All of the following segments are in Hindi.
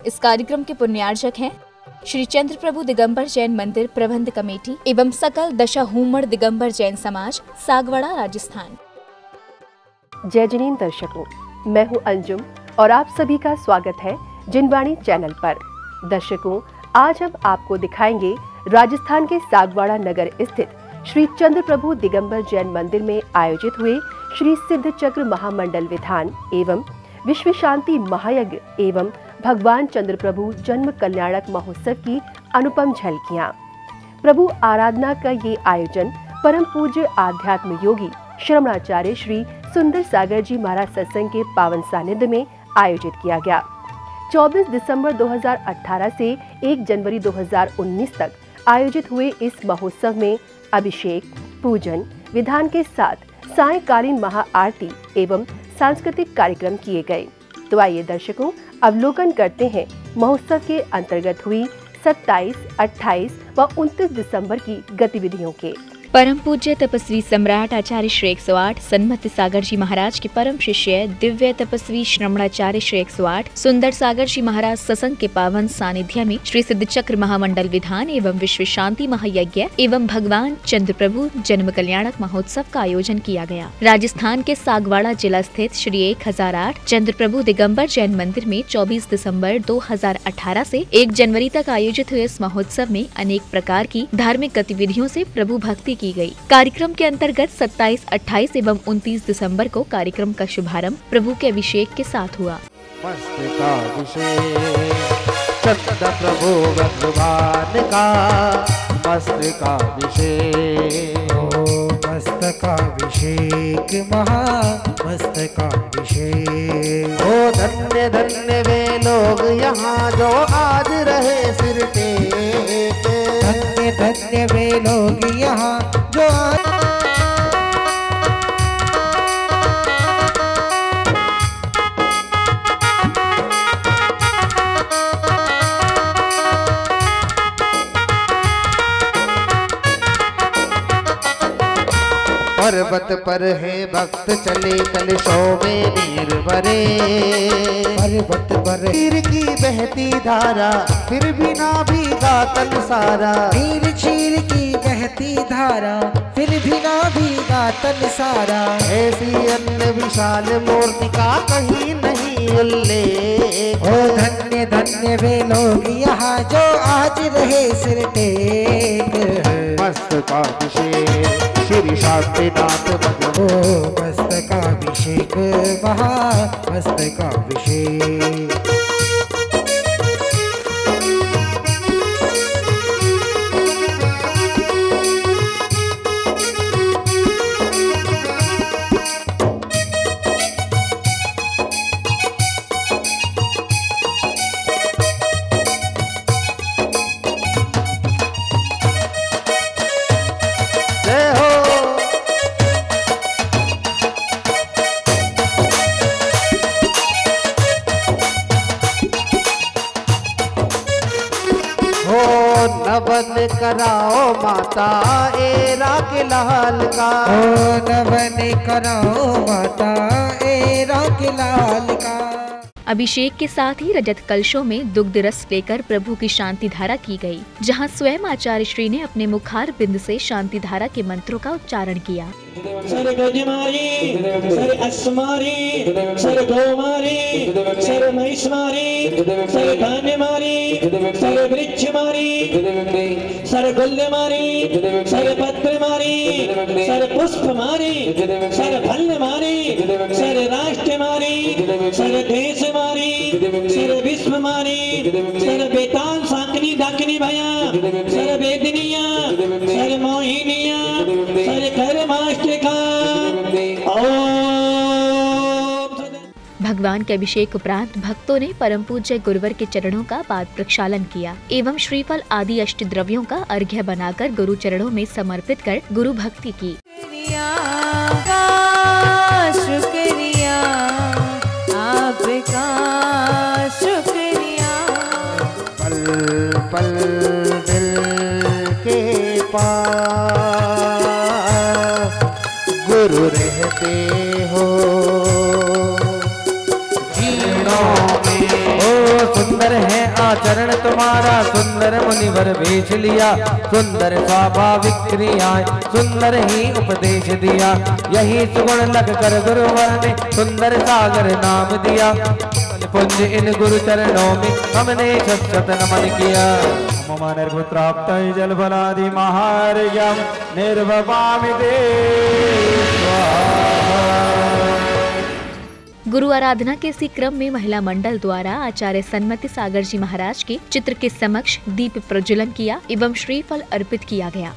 इस कार्यक्रम के पुण्यार्चक हैं श्री चंद्र प्रभु दिगंबर जैन मंदिर प्रबंध कमेटी एवं सकल दशा हुमड़ दिगंबर जैन समाज, सागवाड़ा, राजस्थान। जय जनीन दर्शकों, मैं हूं अंजुम और आप सभी का स्वागत है जिनवाणी चैनल पर। दर्शकों, आज हम आपको दिखाएंगे राजस्थान के सागवाड़ा नगर स्थित श्री चंद्र प्रभु दिगंबर जैन मंदिर में आयोजित हुए श्री सिद्ध चक्र महामंडल विधान एवं विश्व शांति महायज्ञ एवं भगवान चंद्र प्रभु जन्म कल्याणक महोत्सव की अनुपम झलकियां। प्रभु आराधना का ये आयोजन परम पूज्य आध्यात्म योगी श्रमणाचार्य श्री सुंदर सागर जी महाराज सत्संग के पावन सानिध्य में आयोजित किया गया। 24 दिसंबर 2018 से 1 जनवरी 2019 तक आयोजित हुए इस महोत्सव में अभिषेक, पूजन, विधान के साथ सायंकालीन महाआरती एवं सांस्कृतिक कार्यक्रम किए गए। तो आइए दर्शकों, अवलोकन करते हैं महोत्सव के अंतर्गत हुई 27, 28 व 29 दिसंबर की गतिविधियों के। परम पूज्य तपस्वी सम्राट आचार्य श्री 108 सन्मत सागर जी महाराज के परम शिष्य दिव्य तपस्वी श्रमणाचार्य श्री 108 सुंदर सागर जी महाराज सत्संग के पावन सानिध्य में श्री सिद्ध चक्र महामंडल विधान एवं विश्व शांति महायज्ञ एवं भगवान चंद्र प्रभु जन्म कल्याणक महोत्सव का आयोजन किया गया। राजस्थान के सागवाड़ा जिला स्थित श्री 1008 चंद्र प्रभु दिगंबर जैन मंदिर में 24 दिसंबर 2018 से 1 जनवरी तक आयोजित हुए इस महोत्सव में अनेक प्रकार की धार्मिक गतिविधियों से प्रभु भक्ति की गई। कार्यक्रम के अंतर्गत 27, 28 एवं 29 दिसंबर को कार्यक्रम का शुभारंभ प्रभु के अभिषेक के साथ हुआ। प्रभु भगवान का मस्तकाभिषेक महामस्तकाभिषेक। ओ धन्य धन्य वे लोग यहाँ जो आज रहे सिर टेक। धन्य धन्य वे लोग यहाँ जो आज पर्वत पर है भक्त चले कलशों में नीर भरे। पर्वत पर नीर की बहती धारा फिर भी ना भीगा तन सारा। नीर क्षीर की बहती धारा फिर भी ना भीगा तन सारा। ऐसी अन्य विशाल मूर्ति का कहीं नहीं उल्लेख। ओ धन्य धन्य वे लोग यहाँ जो आज रहे सिर टेक। मस्तकाभिषेक श्री शांतिनाथ भगवो मस्तकाभिषेक महामस्तकाभिषेक। नवन कराओ माता एरा के लाल का। ओ नवन कराओ माता एरा के लाल का। अभिषेक के साथ ही रजत कलशों में दुग्ध रस लेकर प्रभु की शांति धारा की गई, जहां स्वयं आचार्य श्री ने अपने मुखार बिंद से शांति धारा के मंत्रों का उच्चारण किया। सर गजमारी, सर अस्मारी, सर गौमारी, सर महिषमारी, सर धान्यमारी, सर वृक्षमारी, सर गुल्यमारी, सर पत्रमारी, सर पुष्पमारी, सर फलमारी, सर राष्ट्रमारी, सर देशमारी, सर विश्वमारी, सर बेताल सांकनी डाकनी भया, सर वेदनिया, सर मोहिनिया, सर कर्माष्ट का। भगवान के अभिषेक उपरांत भक्तों ने परम पूज्य गुरुवर के चरणों का पाद प्रक्षालन किया एवं श्रीफल आदि अष्ट द्रव्यों का अर्घ्य बनाकर गुरु चरणों में समर्पित कर गुरु भक्ति की। शुक्रिया आपका शुक्रिया। पल पल दिल के पास गुरु रहते हो। जीनों में ओ सुंदर है हमारा सुंदर मुनिवर वेश लिया, सुंदर स्वाभाविक क्रियाएं सुंदर ही उपदेश दिया। यही सुगुण लग कर गुरुवर ने सुंदर सागर नाम दिया। पुण्य इन गुरु चरणों में हमने शत नमन किया। मम निर्पुत्राप्त जल फलादि महार्घ्यं निर्वपामि ते। गुरु आराधना के इसी क्रम में महिला मंडल द्वारा आचार्य सन्मति सागर जी महाराज के चित्र के समक्ष दीप प्रज्वलन किया एवं श्रीफल अर्पित किया गया।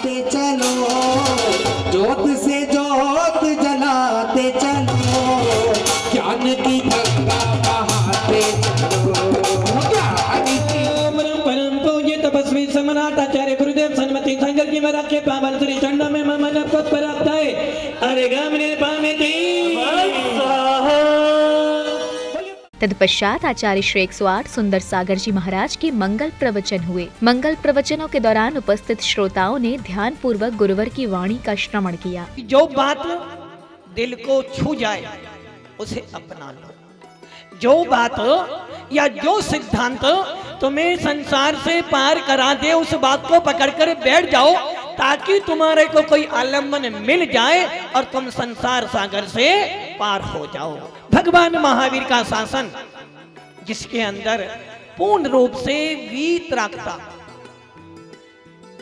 चलो ज्योत से ज्योत जलाते चलो, ज्ञान की गंगा बहाते चलो, ज्ञान की। परम पूज्य तपस्वी सम्राट आचार्य गुरुदेव सन्मति सागर जी महाराज के पावन श्री चरणों में मन पद प्राप्त है। अरे गामने पामे तत्पश्चात आचार्य श्री 108 सुंदर सागर जी महाराज के मंगल प्रवचन हुए। मंगल प्रवचनों के दौरान उपस्थित श्रोताओं ने ध्यान पूर्वक गुरुवर की वाणी का श्रवण किया। जो बात दिल को छू जाए उसे अपना लो। जो बात या जो सिद्धांत तुम्हें संसार से पार करा दे उस बात को पकड़कर बैठ जाओ, ताकि तुम्हारे को कोई आलम्बन मिल जाए और तुम संसार सागर से पार हो जाओ। भगवान महावीर का शासन, जिसके अंदर पूर्ण रूप से वीतरागता,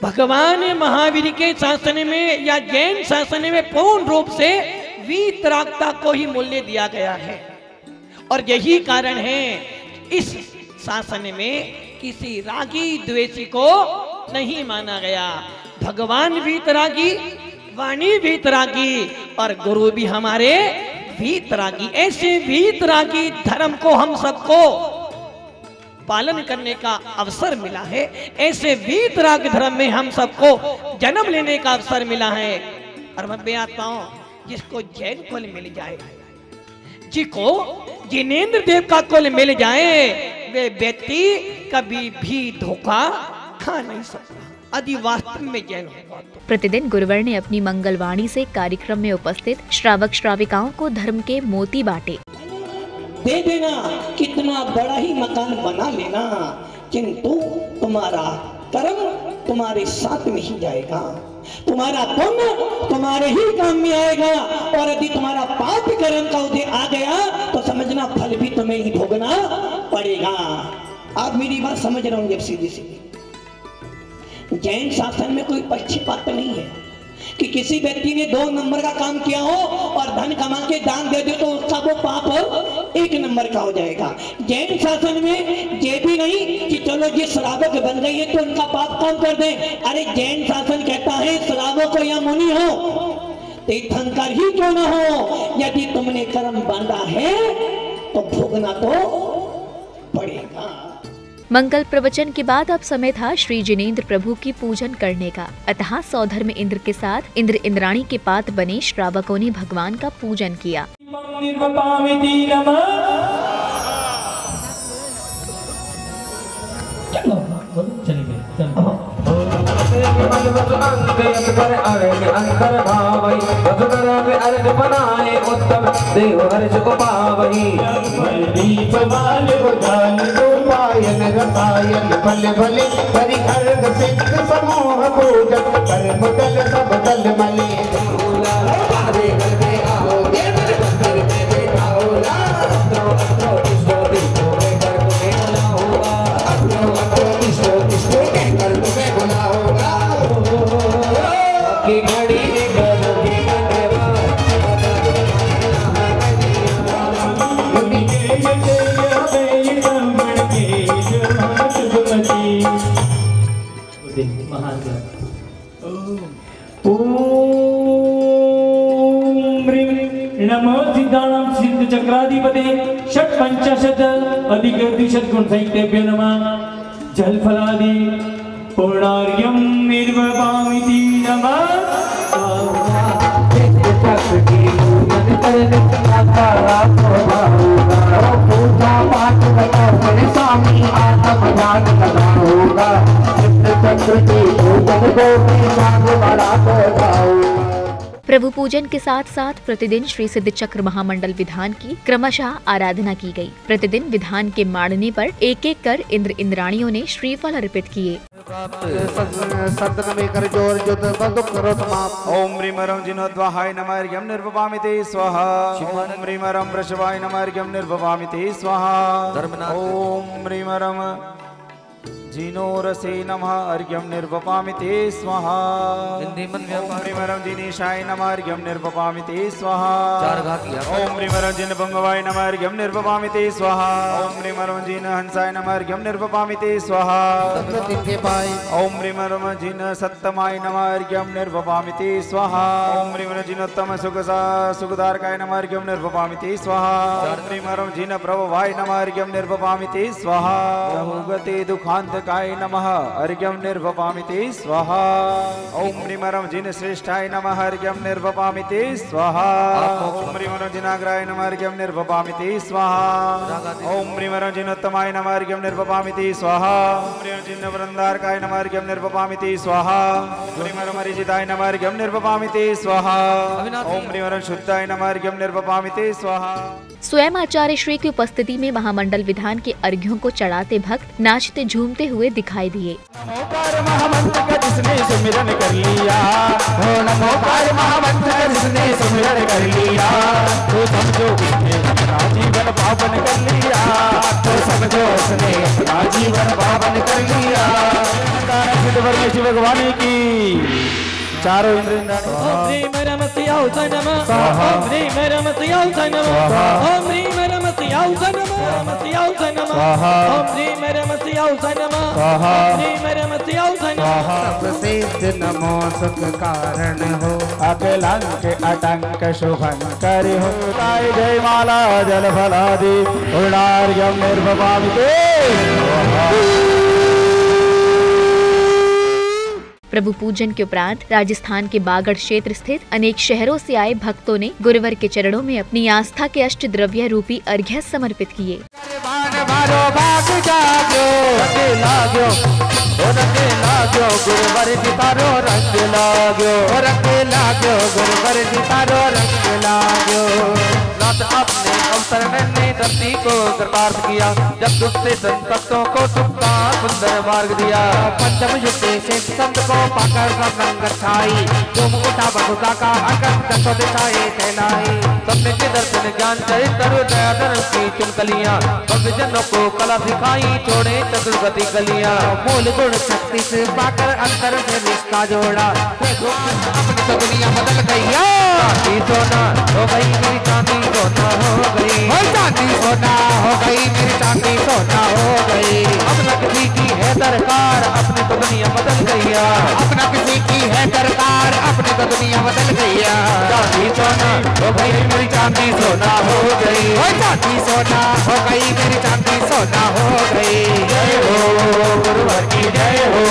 भगवान महावीर के शासन में या जैन शासन में पूर्ण रूप से वीतरागता को ही मूल्य दिया गया है। और यही कारण है इस शासन में किसी रागी द्वेषी को नहीं माना गया। भगवान वीतरागी, वाणी वीतरागी और गुरु भी हमारे वीतरागी। ऐसे वीतरागी धर्म को हम सबको पालन करने का अवसर मिला है। ऐसे वीतराग धर्म में हम सबको जन्म लेने का अवसर मिला है। और मैं आत्माओं, जिसको जैन कुल मिल जाए, जिसको जिनेंद्र देव का कुल मिल जाए, वे व्यक्ति कभी भी धोखा खा नहीं सकता यदि वास्तव में जैन होगा। प्रतिदिन गुरुवर ने अपनी मंगलवाणी से कार्यक्रम में उपस्थित श्रावक श्राविकाओं को धर्म के मोती बांटे। दे देना, कितना बड़ा ही मकान बना लेना, किंतु तुम्हारा कर्म तुम्हारे साथ में ही जाएगा, तुम्हारा पुण्य तुम्हारे ही काम में आएगा। और यदि तुम्हारा पाप कर्म का उदय आ गया तो समझना फल भी तुम्हें ही भोगना पड़ेगा। आप मेरी बात समझ रहे होंगे सीधी सीधी। जैन शासन में कोई पक्षपात नहीं है कि किसी व्यक्ति ने 2 नंबर का काम किया हो और धन कमा के दान दे दे तो उसका वो पाप 1 नंबर का हो जाएगा। जैन शासन में ये भी नहीं कि चलो ये श्रावक बन गई है तो उनका पाप कम कर दें। अरे जैन शासन कहता है श्रावक हो या मुनि हो, तीर्थंकर ही क्यों ना हो, यदि तुमने कर्म बांधा है तो भोगना तो पड़ेगा। मंगल प्रवचन के बाद अब समय था श्री जिनेंद्र प्रभु की पूजन करने का। अतः सौधर्म इंद्र के साथ इंद्र इंद्राणी के पात बने श्रावकों ने भगवान का पूजन किया। भले भले हरि अर्घ सिद्ध समूह पूजन कर्म दल सब दल मले। हमारे घर में आओ, मंदिर में बैठाओ, कहकर तुम्हें बुलाओगा कि घड़ी नमो सिद्धानां सिद्ध चक्राधिपते षट् पंचाशत् अधिक द्विशत गुण संयुक्तेभ्यो नमः। जल फलादि पूर्णार्घ्यं निर्वपामिति नमः। पूजा पाठ बड़े स्वामी आत्म ज्ञान लगा होगा, चक्र की पूजन को बड़ा हो जाओ। प्रभु पूजन के साथ साथ प्रतिदिन श्री सिद्ध चक्र महामंडल विधान की क्रमशः आराधना की गई। प्रतिदिन विधान के माड़ने पर एक एक कर इंद्र इंद्राणियों ने श्रीफल अर्पित किए। सदन में कर जोर जुत बंदुक करो समाप्त। ओम ह्रीमरं जिनोद्वाहाय नमः अर्घ्यं निर्वपामि ते स्वाहा। ओम ह्रीमरं वृषभाय नमः अर्घ्यं निर्वपामि ते स्वाहा। ओम ह्रीमरं जिनोरसे नमः अर्घ्यं निर्वपामि ते स्वाहा। ओम ह्रीमरं जिनेशाय नमः अर्घ्यं निर्वपामि ते स्वाहा। ओम ह्रीमरं जिनपुंगवाय नमः अर्घ्यं निर्वपामि ते स्वाहा। ओम ह्रीमरं जिनहंसाय नमः अर्घ्यं निर्वपामि ते स्वाहा। ओम ह्रीमरं जिनसत्तमाय नमः अर्घ्यं निर्वपामि ते स्वाहा। ओम ह्रीमरं जिनोत्तम सुखदारकाय नमः अर्घ्यं निर्वपामि ते स्वाहा। ओम ह्रीमरं जिनप्रभवाय नमः अर्घ्यं निर्वपामि ते स्वाहा। बहुगते दुखान्त काय नमः अर्घ्यं निर्वपामि ते स्वाहा। ओम ह्रीमरं जिन श्रेष्ठाय नमः अर्घ्यं निर्वपामि ते स्वाहा। ओम ह्रीमरं जिनाग्राय नमः अर्घ्यं निर्वपामि ते स्वाहा। ओम ह्रीमरं जिनोत्तमाय नमः अर्घ्यं निर्वपामि ते स्वाहा। ओम ह्रीमरं जिनवृन्दारकाय नमः अर्घ्यं निर्वपामि ते स्वाहा। ओम ह्रीमरं मरीचिताय नमः अर्घ्यं निर्वपामि ते स्वाहा। ओम ह्रीमरं शुद्धाय नमः अर्घ्यं निर्वपामि ते स्वाहा। स्वयं आचार्य श्री की उपस्थिति में महामंडल विधान के अर्घ्यों को चढ़ाते भक्त नाचते झूमते हुए दिखाई दिए। महामंत्र का जिसने सुमिरन कर लिया, नमोकार महामंत्र का जिसने सुमिरन कर लिया, तो समझो उसने अपना जीवन पावन कर लिया। तो समझो उसने अपना जीवन पावन कर लिया। सिद्ध शिव भगवान की चारों इंद्र ओम ह्रीम रमत्याय नमः। ओम ह्रीम रमत्याय नमः। ओम ह्रीम रमत्याय नमः। रमत्याय नमः। ओम ह्रीम रमत्याय नमः। ओम ह्रीम रमत्याय नमः। सबसे नमो सुख कारण हो, अकलंक अटंक शुभंकर हो। काय जय माला जल फलादि पूर्णार्घ्यं निर्वपामि ते। प्रभु पूजन के उपरांत राजस्थान के बागड़ क्षेत्र स्थित अनेक शहरों से आए भक्तों ने गुरुवर के चरणों में अपनी आस्था के अष्ट द्रव्य रूपी अर्घ्य समर्पित किए। अपने अवसर ने धरती को कृपार्थ किया, जब दुष्टे संतों को सुखा सुंदर मार्ग दिया। पंचम युग से संत को पाकर रंग छाई, जो मुकुटा बकुटा का अकट कसो दिखाए कहलाई। सबने के दर्शन ज्ञान चरित्र दयाधर की चुनकलियां, भक्तजनों को कला सिखाई छोड़े चतुर्गति गलियां। मूल गुण शक्ति से पाकर अंतर से रिश्ता जोड़ा, अपनी तो दुनिया बदल गई। चांदी सोना हो गई मेरी चांदी सोना हो गई। चांदी सोना हो गई मेरी चांदी सोना हो गई। अब न किसी की है दरकार, अपनी तो दुनिया बदल गई। अपना किसी की है दरकार, अपनी तो दुनिया बदल गई। चांदी सोना हो गई मेरी चांदी सोना हो गई। चांदी सोना हो गई मेरी चांदी सोना हो गई। जय हो गुरुवर की जय हो,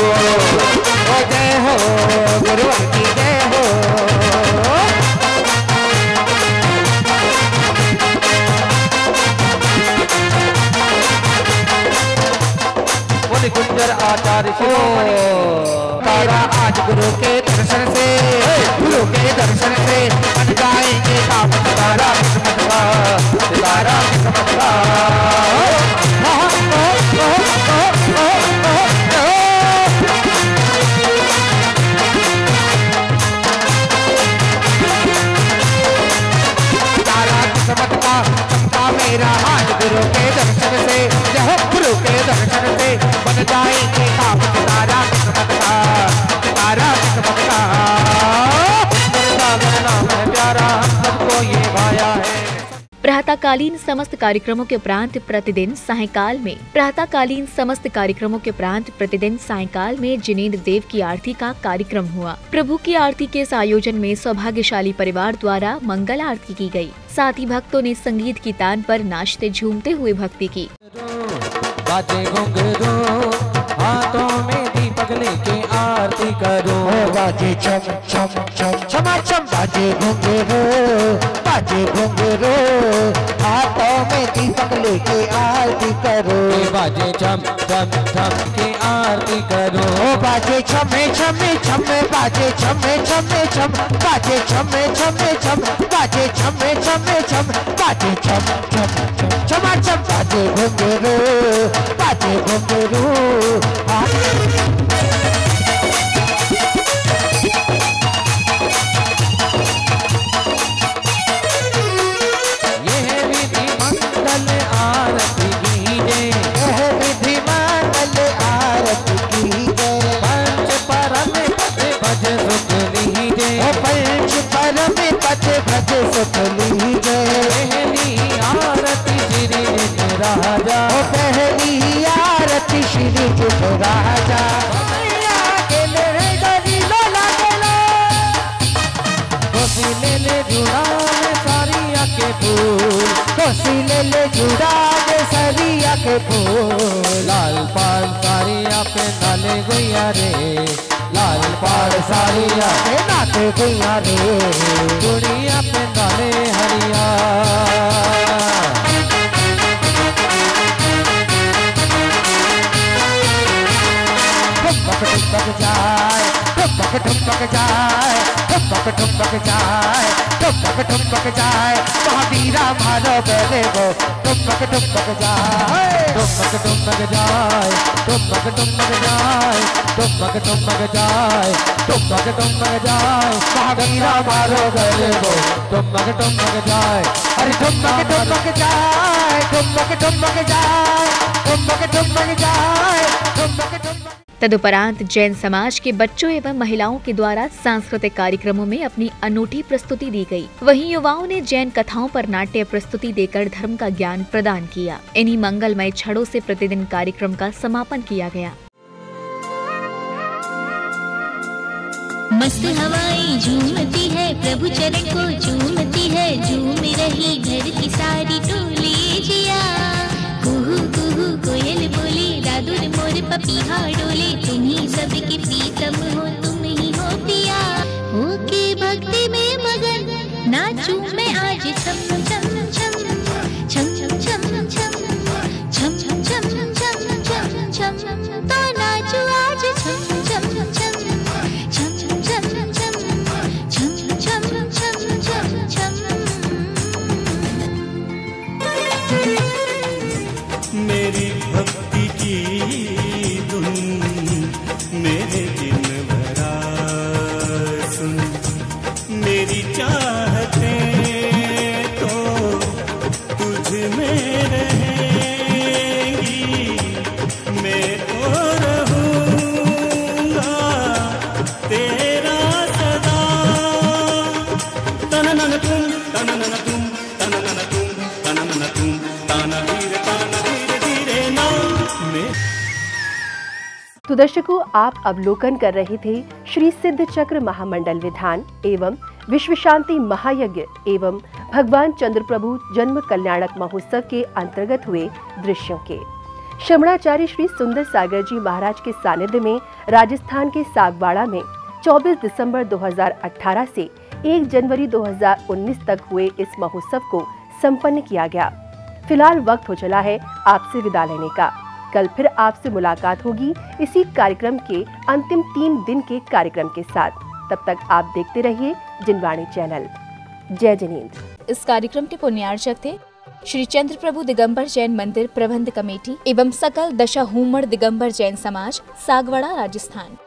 जय हो गुरुवर की जय हो। गुंजर आचार्य तारा आज गुरु के दर्शन से, गुरु के दर्शन से बन जाएंगे काम तारा किस्मत का, तारा किस्मत का। तारा किस्मत का चमका मेरा आज गुरु के दर्शन से, यह गुरु के दर्शन से बन जाएंगे काम तारा किस्मत का, तारा किस्मत का। नाम है प्यारा, हम सबको ये भाया है। प्रातःकालीन समस्त कार्यक्रमों के उपरांत प्रतिदिन सायंकाल में जिनेंद्र देव की आरती का कार्यक्रम हुआ। प्रभु की आरती के इस आयोजन में सौभाग्यशाली परिवार द्वारा मंगल आरती की गई। साथ ही भक्तों ने संगीत की तान पर नाचते झूमते हुए भक्ति की। बाजे घुंघरू हाथों में दीपक लेके आरती करो। बाजे छम छम छम छमा छम, बाजे घुंघरू हाथों में दीपक के आरती करो, बाजे छम छम छम के आरती करो, बाजे छमे छमे छम, बाजे छमे छमे छम, बाजे छमे छमे छम, बाजे छमे छमे छम, बाजे छम छम छम छमा छम, बाजे घुंघरू, बाजे घुंघरू। सुख लीजे पहली आरती श्री राजा, पहली आरती श्री राजा। कोसी ले जुड़ा सारिया के फूल, कोसी ले जुड़ा सरिया के फूल, लाल पाल सारिया पे नाले गैया रे, लाल पाल सारिया पे नाते गैया रे, दुनिया पे नाले हरिया। ठुमक जाए, ठुमक ठुमक जाए, ठुमक ठुमक जाए, ठुमक ठुमक जाए, महावीरा मारो बेरे वो, ठुमक ठुमक जाए, ठुमक ठुमक जाए, ठुमक ठुमक जाए, ठुमक ठुमक जाए, ठुमक ठुमक जाए, महावीरा मारो बेरे वो, ठुमक ठुमक जाए, अरे ठुमक ठुमक जाए, ठुमक ठुमक जाए, ठुमक ठुमक जाए, ठुमक ठुमक। तदुपरांत जैन समाज के बच्चों एवं महिलाओं के द्वारा सांस्कृतिक कार्यक्रमों में अपनी अनूठी प्रस्तुति दी गई। वहीं युवाओं ने जैन कथाओं पर नाट्य प्रस्तुति देकर धर्म का ज्ञान प्रदान किया। इन्हीं मंगलमय क्षणों से प्रतिदिन कार्यक्रम का समापन किया गया। मस्त हवाएं झूमती है, प्रभु चरण को झूमती है, झूम रही घर की सारी टोली जिया। कुहू कुहू कोयल बोले, दादुर मोर पपीहा डोले, तुम ही सबके प्रीतम हो, तुम ही हो पिया। हो के भक्ति में मगन नाचूं मैं आज छम छम छम छम छम छम छम छम छम छम छम छम छम, तो नाचूं आज छम छम छम छम छम छम छम छम छम छम छम। मेरी भक्ति की धुन मेरे दिन भरा सुन, मेरी चाहते तो तुझ में रहेंगी, मैं तो रहूंगा तेरा सदा। तननन तुम तननन तुम तननन तुम तननन तुम ताना धीरे धीरे ना में। तो दर्शकों, आप अवलोकन कर रहे थे श्री सिद्ध चक्र महामंडल विधान एवं विश्व शांति महायज्ञ एवं भगवान चंद्र प्रभु जन्म कल्याणक महोत्सव के अंतर्गत हुए दृश्यों के। श्रमणाचार्य श्री सुंदर सागर जी महाराज के सानिध्य में राजस्थान के सागवाड़ा में 24 दिसंबर 2018 से 1 जनवरी 2019 तक हुए इस महोत्सव को संपन्न किया गया। फिलहाल वक्त हो चला है आपसे विदा लेने का। कल फिर आपसे मुलाकात होगी इसी कार्यक्रम के अंतिम 3 दिन के कार्यक्रम के साथ। तब तक आप देखते रहिए जिनवाणी चैनल। जय जिनेंद्र। इस कार्यक्रम के पुण्यार्चक थे श्री चंद्र प्रभु दिगंबर जैन मंदिर प्रबंध कमेटी एवं सकल दशा हुमड़ दिगंबर जैन समाज, सागवाड़ा, राजस्थान।